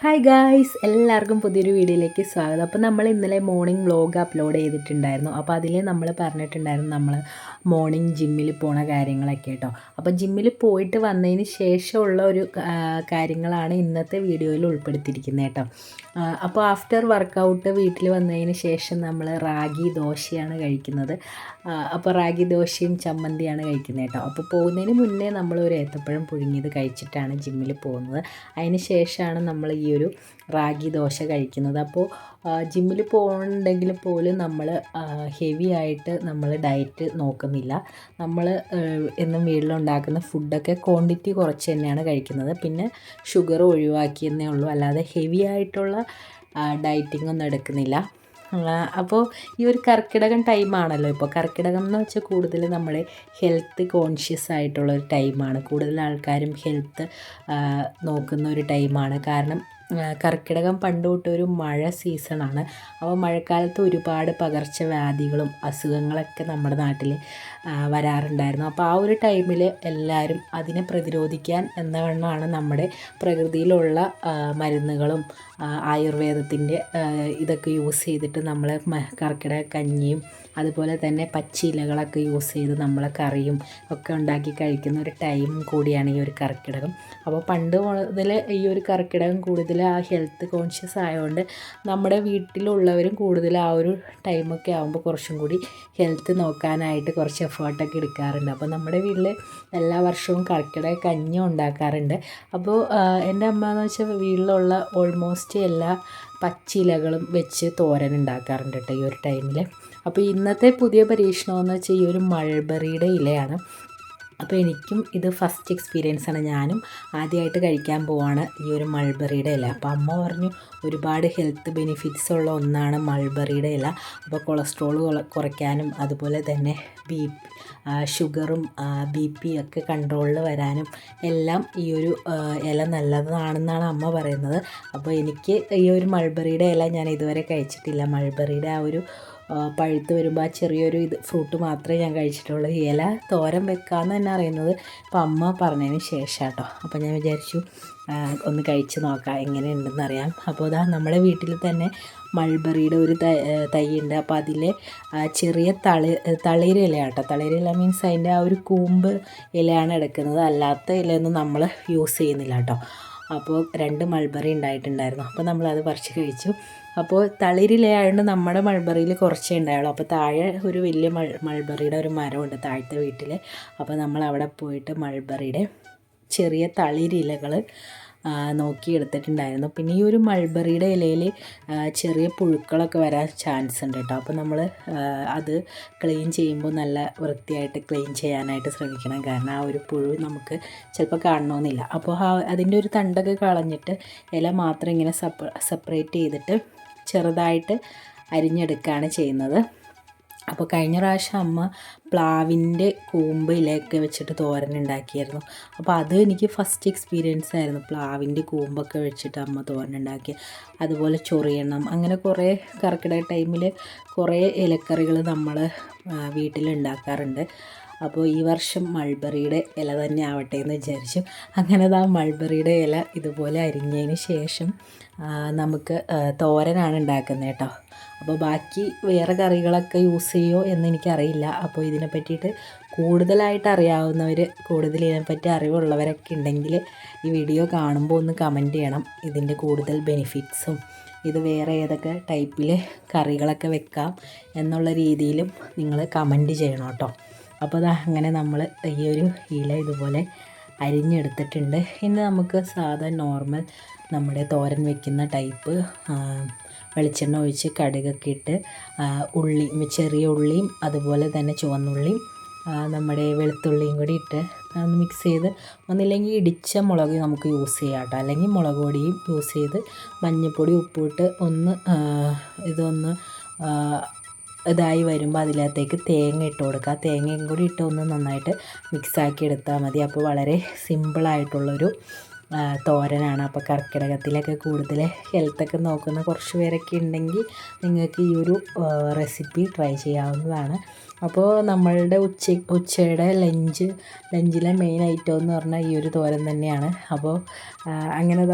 Hi guys, എല്ലാവർക്കും പുതിയൊരു വീഡിയോയിലേക്ക് സ്വാഗതം. അപ്പോൾ നമ്മൾ ഇന്നലെ മോർണിംഗ് വ്ലോഗ് അപ്ലോഡ് ചെയ്തിട്ടുണ്ടായിരുന്നു. അപ്പോൾ അതിൽ നമ്മൾ പറഞ്ഞിട്ടുണ്ടായിരുന്നു നമ്മൾ മോർണിംഗ് ജിമ്മിൽ പോണ കാര്യങ്ങളൊക്കെ കേട്ടോ. അപ്പോൾ ജിമ്മിൽ പോയിട്ട് വന്നതിന് ശേഷമുള്ള ഒരു കാര്യങ്ങളാണ് ഇന്നത്തെ വീഡിയോയിൽ ഉൾപ്പെടുത്തിയിരിക്കുന്നത് കേട്ടോ. അപ്പോൾ ആഫ്റ്റർ വർക്കൗട്ട് വീട്ടിൽ വന്നതിന് ശേഷം നമ്മൾ റാഗി ദോശയാണ് കഴിക്കുന്നത്. അപ്പോൾ റാഗി ദോശയും ചമ്മന്തിയാണ് കഴിക്കുന്നത് കേട്ടോ. അപ്പോൾ പോകുന്നതിന് മുന്നേ നമ്മൾ ഒരു ഏത്തപ്പഴം പുഴുങ്ങിയത് കഴിച്ചിട്ടാണ് ജിമ്മിൽ പോകുന്നത്. അതിന് ശേഷമാണ് നമ്മൾ ഈ ഒരു റാഗി ദോശ കഴിക്കുന്നത്. അപ്പോൾ ജിമ്മിൽ പോകുന്നുണ്ടെങ്കിൽ പോലും നമ്മൾ ഹെവി ആയിട്ട് നമ്മൾ ഡയറ്റ് നോക്കുന്നില്ല. നമ്മൾ എന്നും വീട്ടിലുണ്ടാക്കുന്ന ഫുഡൊക്കെ ക്വാണ്ടിറ്റി കുറച്ച് തന്നെയാണ് കഴിക്കുന്നത്. പിന്നെ ഷുഗർ ഒഴിവാക്കിയെന്നേ ഉള്ളൂ, അല്ലാതെ ഹെവി ആയിട്ടുള്ള ഡയറ്റിംഗ് ഒന്നും എടുക്കുന്നില്ല. അപ്പോൾ ഈ ഒരു കർക്കിടകം ടൈമാണല്ലോ. ഇപ്പോൾ കർക്കിടകം എന്ന് വെച്ചാൽ കൂടുതൽ നമ്മൾ ഹെൽത്ത് കോൺഷ്യസ് ആയിട്ടുള്ളൊരു ടൈമാണ്. കൂടുതൽ ആൾക്കാരും ഹെൽത്ത് നോക്കുന്ന ഒരു ടൈമാണ്. കാരണം കർക്കിടകം പണ്ട് തൊട്ടൊരു മഴ സീസണാണ്. അപ്പോൾ മഴക്കാലത്ത് ഒരുപാട് പകർച്ചവ്യാധികളും അസുഖങ്ങളൊക്കെ നമ്മുടെ നാട്ടിൽ വരാറുണ്ടായിരുന്നു. അപ്പോൾ ആ ഒരു ടൈമിൽ എല്ലാവരും അതിനെ പ്രതിരോധിക്കാൻ എന്നവണ്ണമാണ് നമ്മുടെ പ്രകൃതിയിലുള്ള മരുന്നുകളും ആയുർവേദത്തിൻ്റെ ഇതൊക്കെ യൂസ് ചെയ്തിട്ട് നമ്മൾ കർക്കിടക കഞ്ഞിയും അതുപോലെ തന്നെ പച്ചിലകളൊക്കെ യൂസ് ചെയ്ത് നമ്മൾ കറിയും ഒക്കെ ഉണ്ടാക്കി കഴിക്കുന്ന ഒരു ടൈം കൂടിയാണ് ഈ ഒരു കർക്കിടകം. അപ്പോൾ പണ്ട് മുതൽ ഈ ഒരു കർക്കിടകം കൂടുതൽ ആ ഹെൽത്ത് കോൺഷ്യസ് ആയതുകൊണ്ട് നമ്മുടെ വീട്ടിലുള്ളവരും കൂടുതൽ ആ ഒരു ടൈമൊക്കെ ആകുമ്പോൾ കുറച്ചും കൂടി ഹെൽത്ത് നോക്കാനായിട്ട് കുറച്ച് എഫേർട്ടൊക്കെ എടുക്കാറുണ്ട്. അപ്പോൾ നമ്മുടെ വീട്ടിൽ എല്ലാ വർഷവും കർക്കിടക കഞ്ഞി ഉണ്ടാക്കാറുണ്ട്. അപ്പോൾ എൻ്റെ അമ്മ എന്ന് വെച്ചാൽ വീട്ടിലുള്ള ഓൾമോസ്റ്റ് എല്ലാ പച്ചിലകളും വെച്ച് തോരൻ ഉണ്ടാക്കാറുണ്ട് കേട്ടോ ഈ ഒരു ടൈമിൽ. അപ്പോൾ ഇന്നത്തെ പുതിയ പരീക്ഷണമെന്ന് വെച്ചാൽ ഈ ഒരു മൾബറിയുടെ ഇലയാണ്. അപ്പോൾ എനിക്കും ഇത് ഫസ്റ്റ് എക്സ്പീരിയൻസ് ആണ്. ഞാനും ആദ്യമായിട്ട് കഴിക്കാൻ പോവാണ് ഈ ഒരു മൾബറിയുടെ ഇല. അപ്പോൾ അമ്മ പറഞ്ഞു ഒരുപാട് ഹെൽത്ത് ബെനിഫിറ്റ്സ് ഉള്ള ഒന്നാണ് മൾബറിയുടെ ഇല. അപ്പോൾ കൊളസ്ട്രോൾ കുറയ്ക്കാനും അതുപോലെ തന്നെ ഷുഗറും BP ഒക്കെ കൺട്രോളിൽ വരാനും എല്ലാം ഈ ഒരു ഇല നല്ലതാണെന്നാണ് അമ്മ പറയുന്നത്. അപ്പോൾ എനിക്ക് ഈ ഒരു മൾബറിയുടെ ഇല ഞാൻ ഇതുവരെ കഴിച്ചിട്ടില്ല. മൾബറിയുടെ ആ ഒരു പഴുത്ത് വരുമ്പോൾ ആ ചെറിയൊരു ഫ്രൂട്ട് മാത്രമേ ഞാൻ കഴിച്ചിട്ടുള്ളൂ. ഇല തോരൻ വെക്കാമെന്ന് തന്നെ അറിയുന്നത് ഇപ്പോൾ അമ്മ പറഞ്ഞതിന് ശേഷം കേട്ടോ. അപ്പോൾ ഞാൻ വിചാരിച്ചു ഒന്ന് കഴിച്ച് നോക്കാം എങ്ങനെയുണ്ടെന്ന് അറിയാം. അപ്പോൾ ഇതാ നമ്മുടെ വീട്ടിൽ തന്നെ മൾബറിയുടെ ഒരു തൈ ഉണ്ട്. അപ്പോൾ അതിൽ ചെറിയ തളിര ഇല കേട്ടോ. തളിര ഇല മീൻസ് അതിൻ്റെ ആ ഒരു കൂമ്പ് ഇലയാണ് എടുക്കുന്നത്, അല്ലാത്ത ഇലയൊന്നും നമ്മൾ യൂസ് ചെയ്യുന്നില്ല കേട്ടോ. അപ്പോൾ 2 മൾബറി ഉണ്ടായിട്ടുണ്ടായിരുന്നു. അപ്പോൾ നമ്മളത് പറിച്ച് കഴിച്ചു. അപ്പോൾ തളിരിലയായതുകൊണ്ട് നമ്മുടെ മൾബറിയിൽ കുറച്ചേ ഉണ്ടായുള്ളൂ. അപ്പോൾ താഴെ ഒരു വലിയ മൾബറിയുടെ ഒരു മരമുണ്ട് താഴത്തെ വീട്ടിൽ. അപ്പോൾ നമ്മൾ അവിടെ പോയിട്ട് മൾബറിയുടെ ചെറിയ തളിരിലകൾ നോക്കിയെടുത്തിട്ടുണ്ടായിരുന്നു. പിന്നെ ഈ ഒരു മൾബറിയുടെ ഇലയിൽ ചെറിയ പുഴുക്കളൊക്കെ വരാൻ ചാൻസ് ഉണ്ട് കേട്ടോ. അപ്പോൾ നമ്മൾ അത് ക്ലീൻ ചെയ്യുമ്പോൾ നല്ല വൃത്തിയായിട്ട് ക്ലീൻ ചെയ്യാനായിട്ട് ശ്രമിക്കണം. കാരണം ആ ഒരു പുഴു നമുക്ക് ചിലപ്പോൾ കാണണമെന്നില്ല. അപ്പോൾ അതിൻ്റെ ഒരു തണ്ടൊക്കെ കളഞ്ഞിട്ട് ഇല മാത്രം ഇങ്ങനെ സെപ്പറേറ്റ് ചെയ്തിട്ട് ചെറുതായിട്ട് അരിഞ്ഞെടുക്കുകയാണ് ചെയ്യുന്നത്. അപ്പോൾ കഴിഞ്ഞ പ്രാവശ്യം അമ്മ പ്ലാവിൻ്റെ കൂമ്പ് ഇലയൊക്കെ വെച്ചിട്ട് തോരൻ ഉണ്ടാക്കിയായിരുന്നു. അപ്പോൾ അത് എനിക്ക് ഫസ്റ്റ് എക്സ്പീരിയൻസ് ആയിരുന്നു. പ്ലാവിൻ്റെ കൂമ്പൊക്കെ വെച്ചിട്ട് അമ്മ തോരൻ ഉണ്ടാക്കി. അതുപോലെ ചൊറിയണം, അങ്ങനെ കുറേ കർക്കിടക ടൈമിൽ കുറേ ഇലക്കറികൾ നമ്മൾ വീട്ടിലുണ്ടാക്കാറുണ്ട്. അപ്പോൾ ഈ വർഷം മൾബറിയുടെ ഇല തന്നെ ആവട്ടെ എന്ന് വിചാരിച്ചു. അങ്ങനെ മൾബറിയുടെ ഇല ഇതുപോലെ അരിഞ്ഞതിന് ശേഷം നമുക്ക് തോരനാണ് ഉണ്ടാക്കുന്നത് കേട്ടോ. അപ്പോൾ ബാക്കി വേറെ കറികളൊക്കെ യൂസ് ചെയ്യുമോ എന്ന് എനിക്കറിയില്ല. അപ്പോൾ ഇതിനെ പറ്റിയിട്ട് കൂടുതലായിട്ട് അറിയാവുന്നവർ, കൂടുതൽ ഇതിനെപ്പറ്റി അറിവുള്ളവരൊക്കെ ഉണ്ടെങ്കിൽ ഈ വീഡിയോ കാണുമ്പോൾ ഒന്ന് കമൻറ്റ് ചെയ്യണം. ഇതിൻ്റെ കൂടുതൽ ബെനിഫിറ്റ്സും ഇത് വേറെ ഏതൊക്കെ ടൈപ്പിൽ കറികളൊക്കെ വെക്കാം എന്നുള്ള രീതിയിലും നിങ്ങൾ കമൻറ്റ് ചെയ്യണം കേട്ടോ. അപ്പോൾ അങ്ങനെ നമ്മൾ ഈ ഒരു ഇല ഇതുപോലെ അരിഞ്ഞെടുത്തിട്ടുണ്ട്. ഇനി നമുക്ക് സാധാ നോർമൽ നമ്മുടെ തോരൻ വെക്കുന്ന ടൈപ്പ് വെളിച്ചെണ്ണ ഒഴിച്ച് കടുകൊക്കെ ഇട്ട് ചെറിയ ഉള്ളിയും അതുപോലെ തന്നെ ചുവന്നുള്ളിയും നമ്മുടെ വെളുത്തുള്ളിയും കൂടി ഇട്ട് ഒന്ന് മിക്സ് ചെയ്ത്, ഒന്നില്ലെങ്കിൽ ഇടിച്ച മുളക് നമുക്ക് യൂസ് ചെയ്യാം കേട്ടോ, അല്ലെങ്കിൽ മുളക് പൊടിയും യൂസ് ചെയ്ത് മഞ്ഞൾപ്പൊടി ഉപ്പിട്ട് ഇതൊന്ന് ഇതായി വരുമ്പോൾ അതിനകത്തേക്ക് തേങ്ങ ഇട്ട് കൊടുക്കുക. തേങ്ങയും കൂടി ഇട്ട് ഒന്ന് നന്നായിട്ട് മിക്സാക്കി എടുത്താൽ മതി. അപ്പോൾ വളരെ സിമ്പിളായിട്ടുള്ളൊരു തോരനാണ്. അപ്പോൾ കർക്കിടകത്തിലൊക്കെ കൂടുതൽ ഹെൽത്തൊക്കെ നോക്കുന്ന കുറച്ച് പേരൊക്കെ ഉണ്ടെങ്കിൽ നിങ്ങൾക്ക് ഈ ഒരു റെസിപ്പി ട്രൈ ചെയ്യാവുന്നതാണ്. അപ്പോൾ നമ്മളുടെ ഉച്ചയുടെ ലഞ്ചിലെ മെയിൻ ഐറ്റം എന്ന് പറഞ്ഞാൽ ഈ ഒരു തോരൻ തന്നെയാണ്. അപ്പോൾ അങ്ങനെ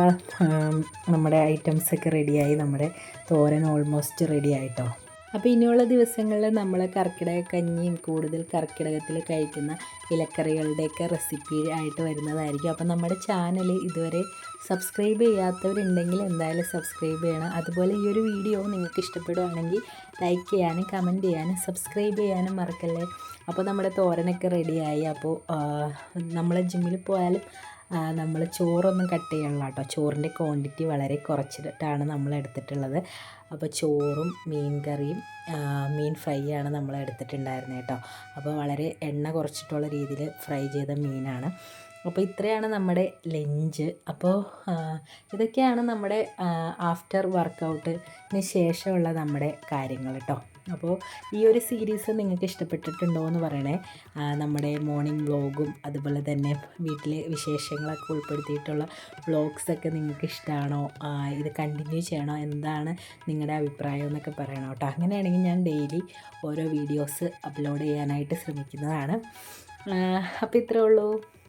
നമ്മുടെ ഐറ്റംസൊക്കെ റെഡിയായി. നമ്മുടെ തോരൻ ഓൾമോസ്റ്റ് റെഡി ആയിട്ടോ. അപ്പോൾ ഇനിയുള്ള ദിവസങ്ങളിൽ നമ്മൾ കർക്കിടക കഞ്ഞിയും കൂടുതൽ കർക്കിടകത്തിൽ കഴിക്കുന്ന ഇലക്കറികളുടെയൊക്കെ റെസിപ്പി ആയിട്ട് വരുന്നതായിരിക്കും. അപ്പോൾ നമ്മുടെ ചാനൽ ഇതുവരെ സബ്സ്ക്രൈബ് ചെയ്യാത്തവരുണ്ടെങ്കിൽ എന്തായാലും സബ്സ്ക്രൈബ് ചെയ്യണം. അതുപോലെ ഈ ഒരു വീഡിയോ നിങ്ങൾക്ക് ഇഷ്ടപ്പെടുകയാണെങ്കിൽ ലൈക്ക് ചെയ്യാനും കമൻറ്റ് ചെയ്യാനും സബ്സ്ക്രൈബ് ചെയ്യാനും മറക്കല്ലേ. അപ്പോൾ നമ്മുടെ തോരനൊക്കെ റെഡിയായി. അപ്പോൾ നമ്മൾ ജിമ്മിൽ പോയാലും നമ്മൾ ചോറൊന്നും കട്ട് ചെയ്യണില്ല കേട്ടോ. ചോറിൻ്റെ ക്വാണ്ടിറ്റി വളരെ കുറച്ചിട്ടാണ് നമ്മൾ എടുത്തിട്ടുള്ളത്. അപ്പോൾ ചോറും മീൻ കറിയും മീൻ ഫ്രൈ ആണ് നമ്മൾ എടുത്തിട്ടുണ്ടായിരുന്നത് കേട്ടോ. അപ്പോൾ വളരെ എണ്ണ കുറച്ചിട്ടുള്ള രീതിയിൽ ഫ്രൈ ചെയ്ത മീനാണ്. അപ്പോൾ ഇത്രയാണ് നമ്മുടെ ലഞ്ച്. അപ്പോൾ ഇതൊക്കെയാണ് നമ്മുടെ ആഫ്റ്റർ വർക്കൗട്ടിന് ശേഷമുള്ള നമ്മുടെ കാര്യങ്ങൾ കേട്ടോ. അപ്പോൾ ഈ ഒരു സീരീസ് നിങ്ങൾക്ക് ഇഷ്ടപ്പെട്ടിട്ടുണ്ടോ എന്ന് പറയണേ. നമ്മുടെ മോർണിംഗ് വ്ളോഗും അതുപോലെ തന്നെ വീട്ടിലെ വിശേഷങ്ങളൊക്കെ ഉൾപ്പെടുത്തിയിട്ടുള്ള വ്ളോഗ്സൊക്കെ നിങ്ങൾക്ക് ഇഷ്ടമാണോ, ഇത് കണ്ടിന്യൂ ചെയ്യണോ, എന്താണ് നിങ്ങളുടെ അഭിപ്രായം എന്നൊക്കെ പറയണം കേട്ടോ. അങ്ങനെയാണെങ്കിൽ ഞാൻ ഡെയിലി ഓരോ വീഡിയോസ് അപ്ലോഡ് ചെയ്യാനായിട്ട് ശ്രമിക്കുന്നതാണ്. അപ്പോൾ ഇത്രയേ ഉള്ളൂ.